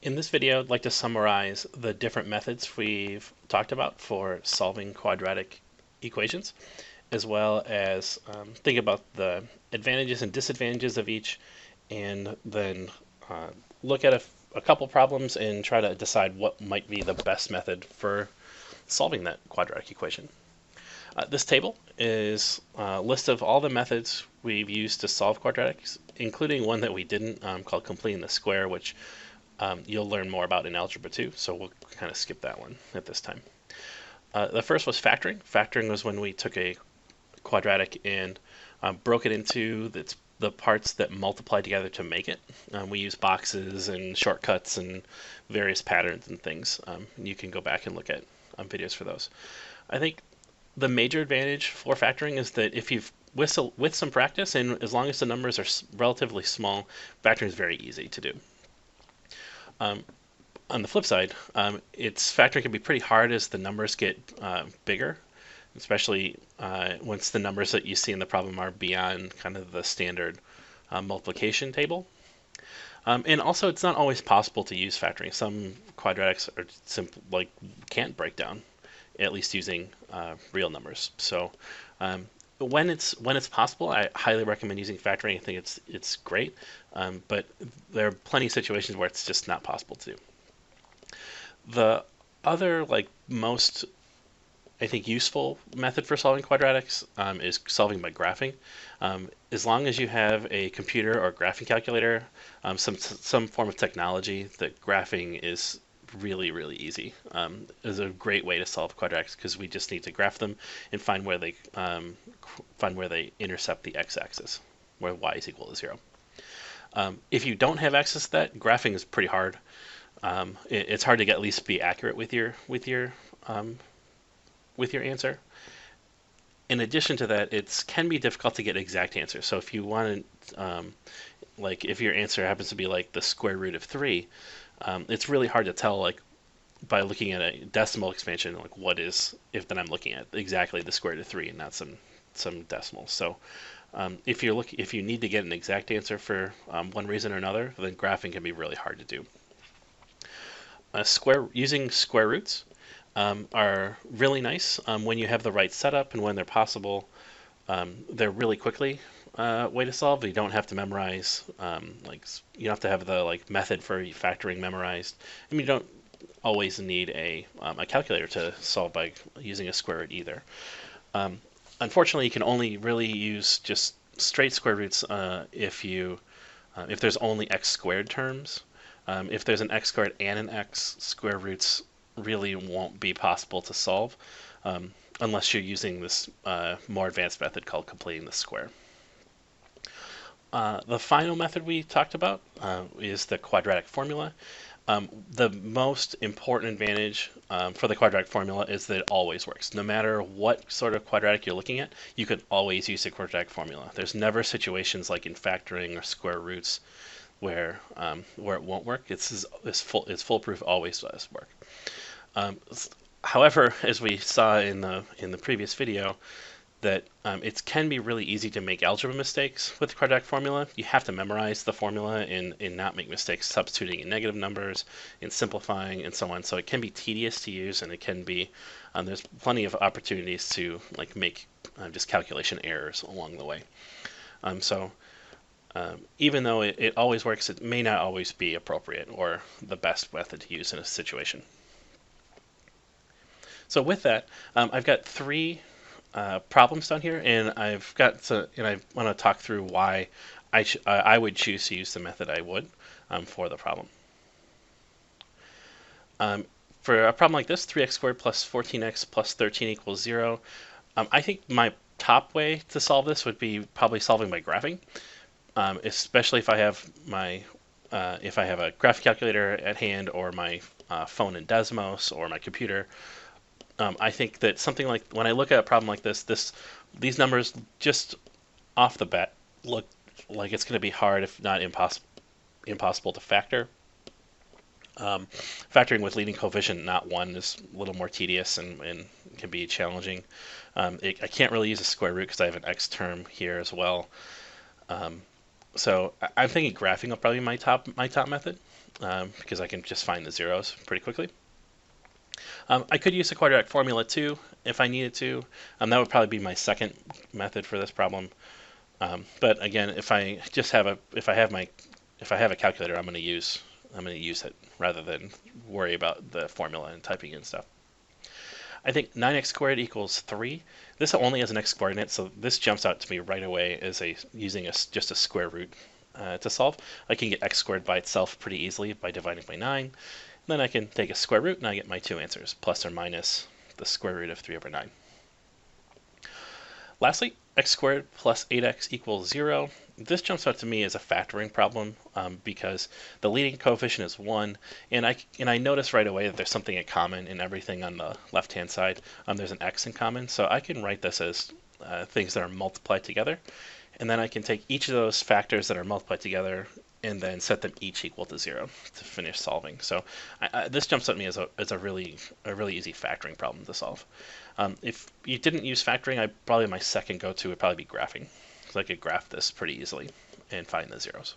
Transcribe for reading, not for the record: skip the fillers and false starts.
In this video, I'd like to summarize the different methods we've talked about for solving quadratic equations, as well as think about the advantages and disadvantages of each, and then look at a couple problems and try to decide what might be the best method for solving that quadratic equation. This table is a list of all the methods we've used to solve quadratics, including one that we didn't, called completing the square, which you'll learn more about in Algebra 2, so we'll kind of skip that one at this time. The first was factoring. Factoring was when we took a quadratic and broke it into the parts that multiply together to make it. We use boxes and shortcuts and various patterns and things. You can go back and look at videos for those. I think the major advantage for factoring is that if you've with some practice, and as long as the numbers are relatively small, factoring is very easy to do. On the flip side, factoring can be pretty hard as the numbers get bigger, especially once the numbers that you see in the problem are beyond kind of the standard multiplication table. And also, it's not always possible to use factoring. Some quadratics are simple, can't break down, at least using real numbers. So when it's possible, I highly recommend using factoring. I think it's great, but there are plenty of situations where it's just not possible to do. The other most, I think, useful method for solving quadratics is solving by graphing. As long as you have a computer or graphing calculator, some form of technology, that graphing is really easy. Is a great way to solve quadratics because we just need to graph them and find where they intercept the x-axis, where y is equal to 0. If you don't have access to that, graphing is pretty hard. It's hard to at least be accurate with your answer. In addition to that, it can be difficult to get exact answers. So if you want to, if your answer happens to be the square root of 3, it's really hard to tell by looking at a decimal expansion what is, if then I'm looking at exactly the square root of 3 and not some decimals. So if you need to get an exact answer for one reason or another, then graphing can be really hard to do. Using square roots are really nice when you have the right setup and when they're possible. They're really quickly way to solve. You don't have to memorize, you don't have to have the method for factoring memorized. I mean, you don't always need a calculator to solve by using a square root either. Unfortunately, you can only really use just straight square roots if there's only x squared terms. If there's an x squared and an x, square roots really won't be possible to solve unless you're using this more advanced method called completing the square. The final method we talked about is the quadratic formula. The most important advantage for the quadratic formula is that it always works. No matter what sort of quadratic you're looking at, you can always use the quadratic formula. There's never situations like in factoring or square roots where it won't work. It's foolproof, always does work. However, as we saw in the previous video, that it can be really easy to make algebra mistakes with the quadratic formula. You have to memorize the formula and not make mistakes substituting in negative numbers, in simplifying, and so on. So it can be tedious to use, and it can be there's plenty of opportunities to make just calculation errors along the way. Even though it always works, it may not always be appropriate or the best method to use in a situation. So with that, I've got 3 problems down here, and I want to talk through why I would choose to use the method I would for the problem. For a problem like this, 3x squared plus 14x plus 13 equals 0, I think my top way to solve this would be probably solving by graphing, especially if I have a graph calculator at hand or my phone in Desmos or my computer. I think that something like when I look at a problem like these numbers just off the bat look like it's going to be hard, if not impossible to factor. Factoring with leading coefficient not 1 is a little more tedious and can be challenging. I can't really use a square root because I have an x term here as well. So I'm thinking graphing will probably be my top method. because I can just find the zeros pretty quickly. I could use the quadratic formula too if I needed to. That would probably be my second method for this problem. But again, if I have a calculator, I'm going to use it rather than worry about the formula and typing in stuff. I think 9x squared equals 3. This only has an x coordinate, so this jumps out to me right away as using just a square root to solve. I can get x squared by itself pretty easily by dividing by 9. Then I can take a square root and I get my two answers, plus or minus the square root of 3 over 9. Lastly, x squared plus 8x equals 0. This jumps out to me as a factoring problem because the leading coefficient is 1, and I notice right away that there's something in common in everything on the left-hand side. There's an x in common, so I can write this as things that are multiplied together, and then I can take each of those factors that are multiplied together and then set them each equal to 0 to finish solving. So this jumps at me as a really easy factoring problem to solve. If you didn't use factoring, probably my second go-to would probably be graphing, because I could graph this pretty easily and find the zeros.